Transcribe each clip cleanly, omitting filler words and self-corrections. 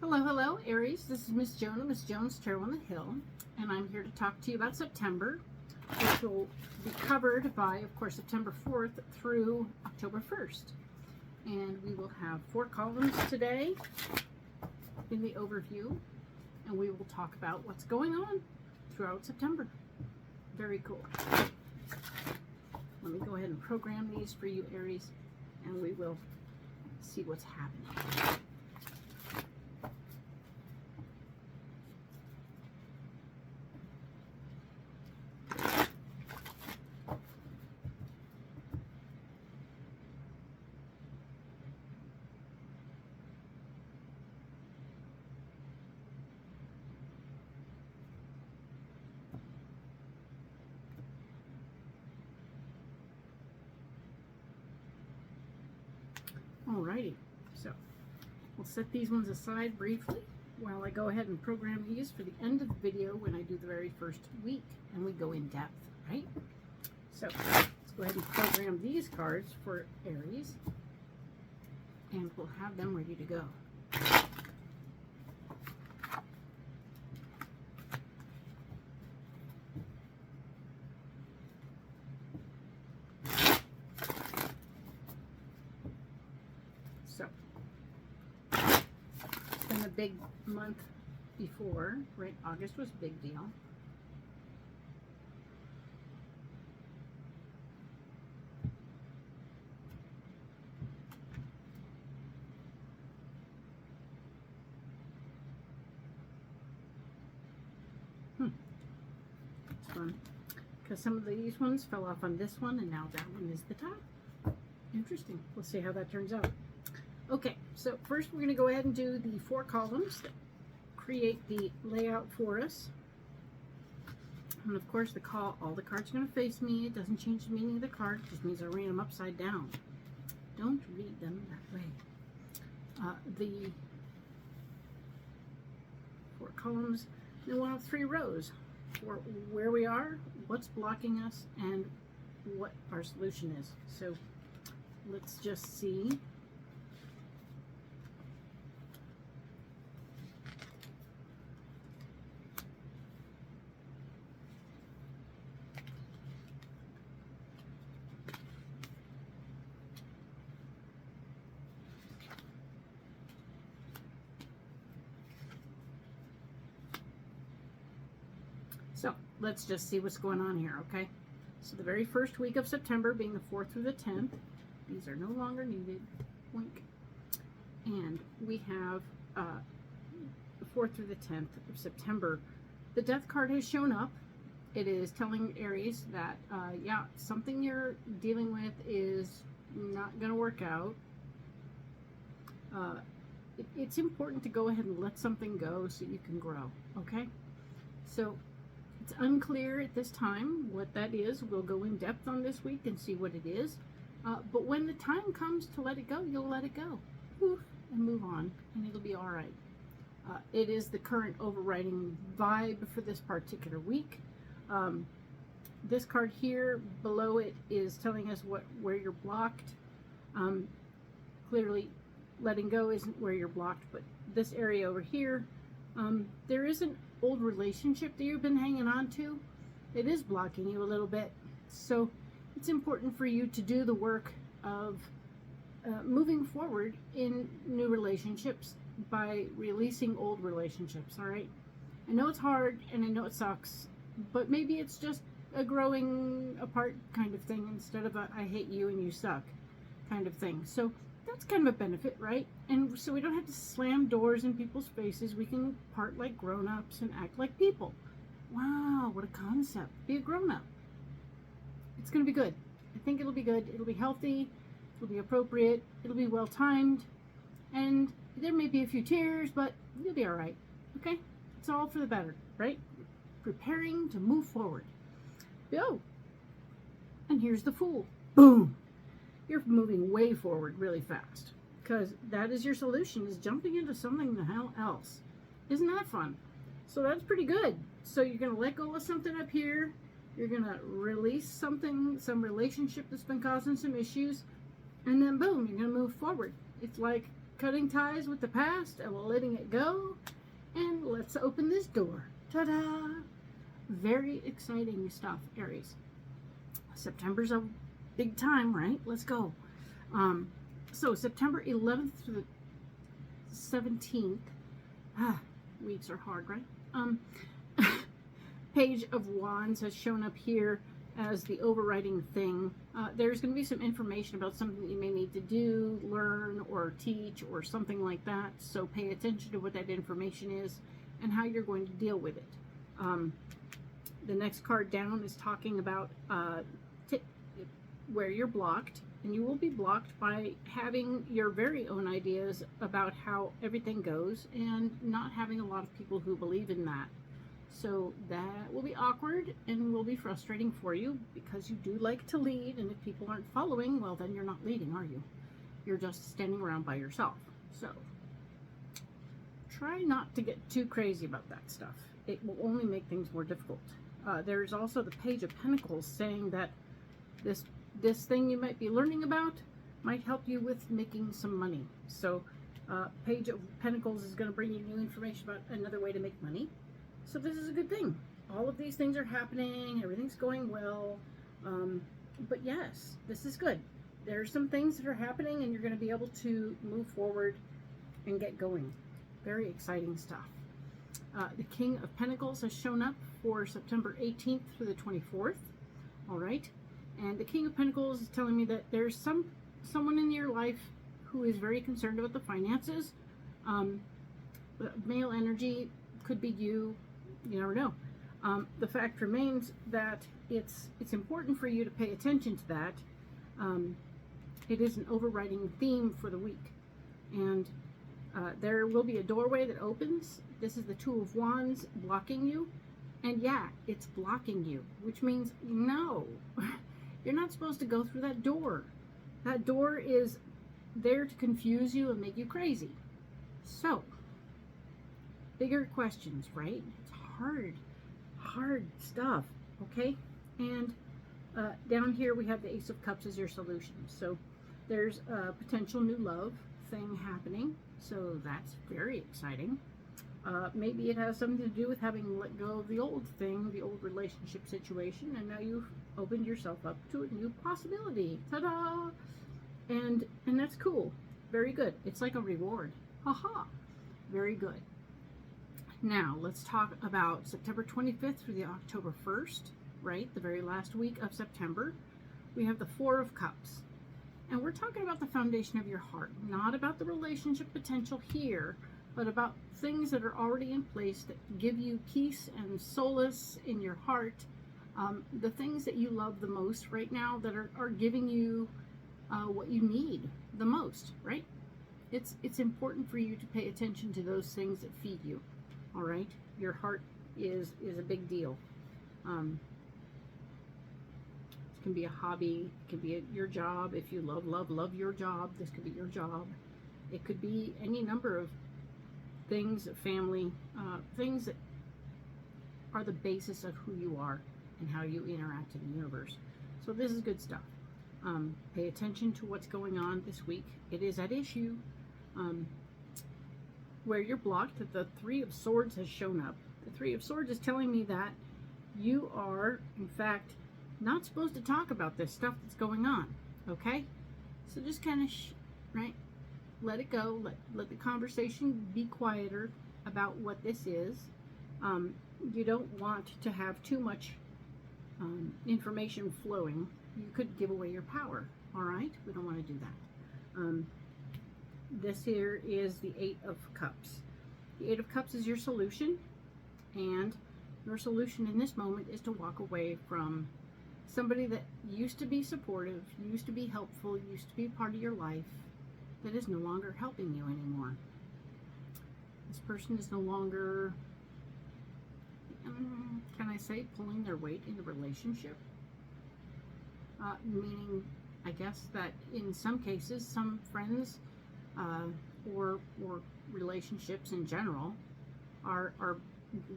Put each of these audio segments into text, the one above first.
Hello, hello, Aries. This is Miss Joan, Miss Joan's Tarot on the Hill, and I'm here to talk to you about September, which will be covered by, of course, September 4th through October 1st. And we will have 4 columns today in the overview, and we will talk about what's going on throughout September. Very cool. Let me go ahead and program these for you, Aries, and we will see what's happening. Alrighty, so we'll set these ones aside briefly while I go ahead and program these for the end of the video when I do the very first week and we go in depth, right? So let's go ahead and program these cards for Aries and we'll have them ready to go. So, it's been a big month before, right? August was a big deal. It's fun. Because some of these ones fell off on this one, and now that one is the top. Interesting. We'll see how that turns out. Okay, so first we're going to go ahead and do the 4 columns that create the layout for us. And of course, all the cards are going to face me. It doesn't change the meaning of the card. It just means I ran them upside down. Don't read them that way. The 4 columns, then we'll have 3 rows for where we are, what's blocking us, and what our solution is. So let's just see. So let's just see what's going on here, okay? So the very first week of September, being the 4th through the 10th, these are no longer needed. Wink. And we have the 4th through the 10th of September. The Death card has shown up. It is telling Aries that, yeah, something you're dealing with is not going to work out. It's important to go ahead and let something go so you can grow, okay? So it's unclear at this time what that is. We'll go in depth on this week and see what it is. But when the time comes to let it go, you'll let it go. Oof, and move on, and it'll be all right. It is the current overriding vibe for this particular week. This card here, below it, is telling us where you're blocked. Clearly, letting go isn't where you're blocked, but this area over here, there is an old relationship that you've been hanging on to. It is blocking you a little bit. So it's important for you to do the work of moving forward in new relationships by releasing old relationships, all right? I know it's hard and I know it sucks, but maybe it's just a growing apart kind of thing instead of a I hate you and you suck kind of thing. So that's kind of a benefit, right? And so we don't have to slam doors in people's faces. We can part like grown-ups and act like people. Wow, what a concept. Be a grown-up. It's going to be good. I think it'll be good. It'll be healthy. It'll be appropriate. It'll be well-timed. And there may be a few tears, but you'll be all right. Okay? It's all for the better, right? Preparing to move forward. Oh, and here's the Fool. Boom. You're moving way forward really fast because that is your solution, is jumping into something the hell else. Isn't that fun? So that's pretty good. So you're going to let go of something up here. You're going to release something, some relationship that's been causing some issues, and then boom, you're going to move forward. It's like cutting ties with the past and letting it go. And let's open this door. Ta-da! Very exciting stuff, Aries. September's a big time, right? Let's go. So September 11th through the 17th. Weeks are hard, right? Page of Wands has shown up here as the overriding thing. There's going to be some information about something that you may need to do, learn, or teach, or something like that. So pay attention to what that information is and how you're going to deal with it. The next card down is talking about where you're blocked, and you will be blocked by having your very own ideas about how everything goes and not having a lot of people who believe in that. So that will be awkward and will be frustrating for you because you do like to lead, and if people aren't following, well, then you're not leading, are you? You're just standing around by yourself. So try not to get too crazy about that stuff. It will only make things more difficult. There's also the Page of Pentacles saying that this thing you might be learning about might help you with making some money. So Page of Pentacles is going to bring you new information about another way to make money. So this is a good thing. All of these things are happening. Everything's going well. But yes, this is good. There's some things that are happening and you're going to be able to move forward and get going. Very exciting stuff. The King of Pentacles has shown up for September 18th through the 24th. All right. And the King of Pentacles is telling me that there's someone in your life who is very concerned about the finances. Male energy could be you. You never know. The fact remains that it's important for you to pay attention to that. It is an overriding theme for the week. And there will be a doorway that opens. This is the Two of Wands blocking you. And yeah, it's blocking you, which means no, you're not supposed to go through that door. That door is there to confuse you and make you crazy. So, bigger questions, right? It's hard stuff, okay? And down here we have the Ace of Cups as your solution. So there's a potential new love thing happening. So that's very exciting. Maybe it has something to do with having let go of the old thing, the old relationship situation, and now you've opened yourself up to a new possibility. Ta-da! And that's cool. Very good. It's like a reward. Haha. Very good. Now, let's talk about September 25th through the October 1st, right? The very last week of September. We have the Four of Cups. And we're talking about the foundation of your heart, not about the relationship potential here, but about things that are already in place that give you peace and solace in your heart. The things that you love the most right now that are giving you what you need the most, right? It's important for you to pay attention to those things that feed you. All right, your heart is a big deal. It can be a hobby. It can be your job. If you love your job, this could be your job. It could be any number of things, family, things that are the basis of who you are and how you interact in the universe. So this is good stuff. Pay attention to what's going on this week. It is at issue. Where you're blocked, the Three of Swords has shown up. The Three of Swords is telling me that you are, in fact, not supposed to talk about this stuff that's going on, okay? So just kind of, right, let it go. Let the conversation be quieter about what this is. You don't want to have too much information flowing. You could give away your power, all right? We don't want to do that. This here is the Eight of Cups. The Eight of Cups is your solution, and your solution in this moment is to walk away from somebody that used to be supportive, used to be helpful, used to be part of your life, that is no longer helping you anymore. This person is no longer, can I say, pulling their weight in the relationship? Meaning, I guess that in some cases, some friends or relationships in general are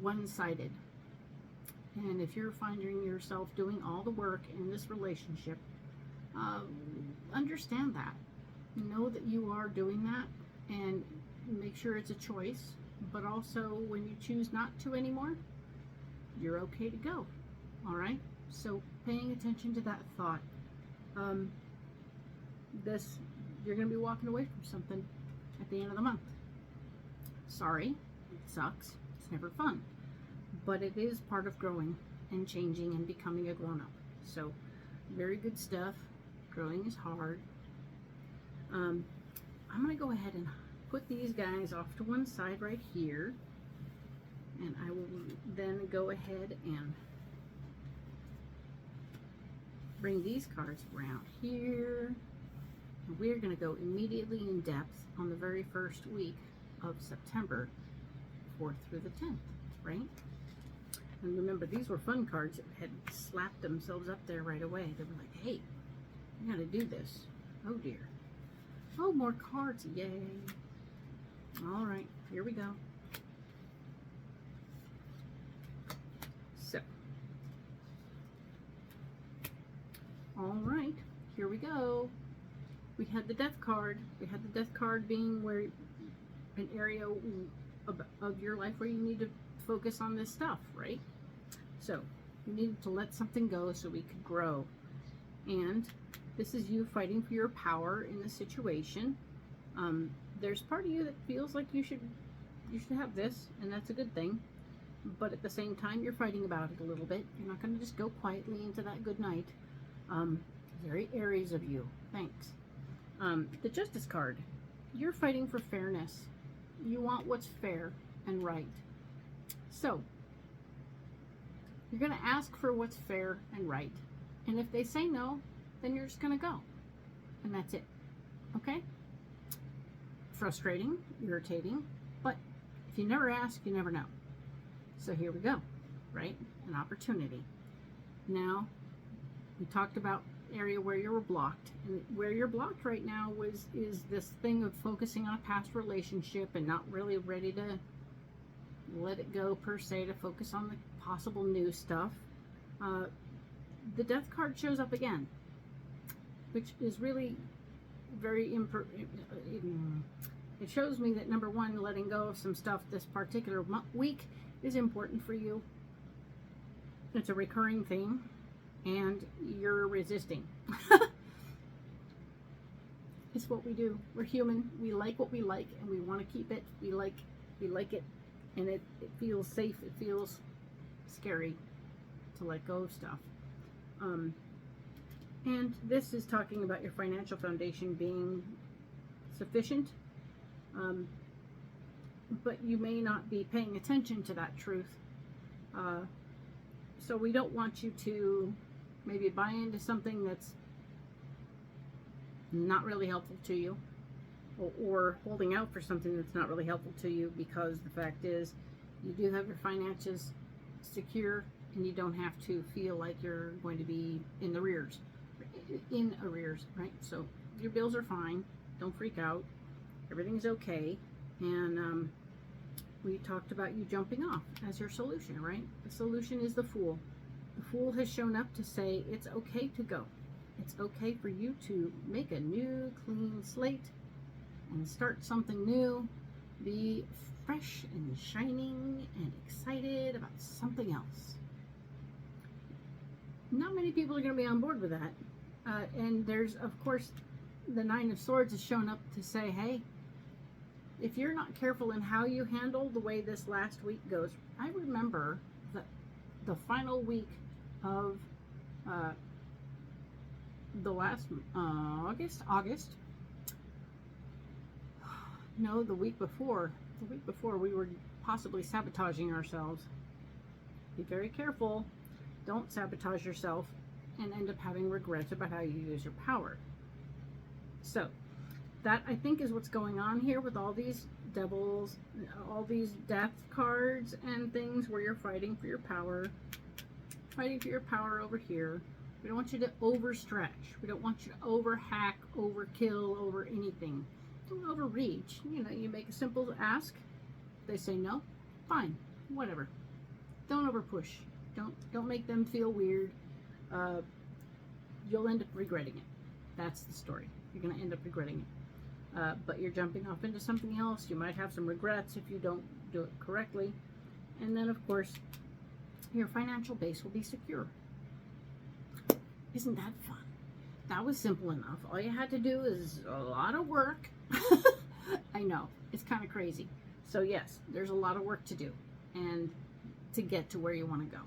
one-sided. And if you're finding yourself doing all the work in this relationship, understand that. Know that you are doing that and make sure it's a choice, but also when you choose not to anymore, you're okay to go. All right, so paying attention to that thought. This, you're going to be walking away from something at the end of the month. Sorry, it sucks, it's never fun, but it is part of growing and changing and becoming a grown-up. So very good stuff. Growing is hard. I'm going to go ahead and put these guys off to one side right here, and I will then go ahead and bring these cards around here. And we're going to go immediately in depth on the very first week of September, 4th through the 10th, right? And remember, these were fun cards that had slapped themselves up there right away. They were like, hey, you got to do this. Oh dear. Oh, more cards. Yay. All right, here we go. So, all right, here we go. We had the death card. We had the death card being where an area of your life where you need to focus on this stuff, right? So you needed to let something go so we could grow. And this is you fighting for your power in the situation. There's part of you that feels like you should have this, and that's a good thing. But at the same time, you're fighting about it a little bit. You're not going to just go quietly into that good night. Very Aries of you. Thanks. The Justice card. You're fighting for fairness. You want what's fair and right. So, you're going to ask for what's fair and right. And if they say no, then you're just going to go. And that's it. Okay? Frustrating, irritating, but if you never ask, you never know. So here we go, right? An opportunity. Now, we talked about area where you were blocked, and where you're blocked right now is this thing of focusing on a past relationship and not really ready to let it go per se, to focus on the possible new stuff. The death card shows up again, which is really very it shows me that, number one, letting go of some stuff this particular week is important for you. It's a recurring theme, and you're resisting. It's what we do. We're human. We like what we like, and we want to keep it. We like it, and it feels safe. It feels scary to let go of stuff. And this is talking about your financial foundation being sufficient, but you may not be paying attention to that truth. So we don't want you to maybe buy into something that's not really helpful to you, or holding out for something that's not really helpful to you, because the fact is you do have your finances secure, and you don't have to feel like you're going to be in arrears, right? So your bills are fine. Don't freak out. Everything's okay. And we talked about you jumping off as your solution, right? The solution is the Fool. The Fool has shown up to say it's okay to go. It's okay for you to make a new, clean slate and start something new. Be fresh and shining and excited about something else. Not many people are going to be on board with that. And there's, of course, the Nine of Swords has shown up to say, hey, if you're not careful in how you handle the way this last week goes. I remember the final week of the last August. No, the week before we were possibly sabotaging ourselves. Be very careful. Don't sabotage yourself and end up having regrets about how you use your power. So that, I think, is what's going on here with all these devils, all these death cards and things, where you're fighting for your power over here. We don't want you to overstretch. We don't want you to overhack, overkill, over anything. Don't overreach. You know, you make a simple ask. They say no, fine, whatever. Don't overpush. Don't make them feel weird. You'll end up regretting it. That's the story. You're going to end up regretting it. but you're jumping off into something else. You might have some regrets if you don't do it correctly. And then, of course, your financial base will be secure. Isn't that fun? That was simple enough. All you had to do is a lot of work. I know, it's kind of crazy. So yes, there's a lot of work to do and to get to where you want to go.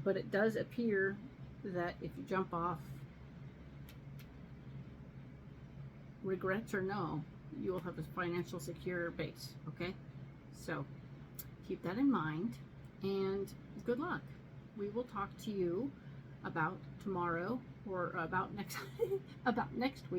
But it does appear that if you jump off, regrets or no, you will have a financial secure base, okay? So keep that in mind and good luck. We will talk to you about tomorrow or about next about next week.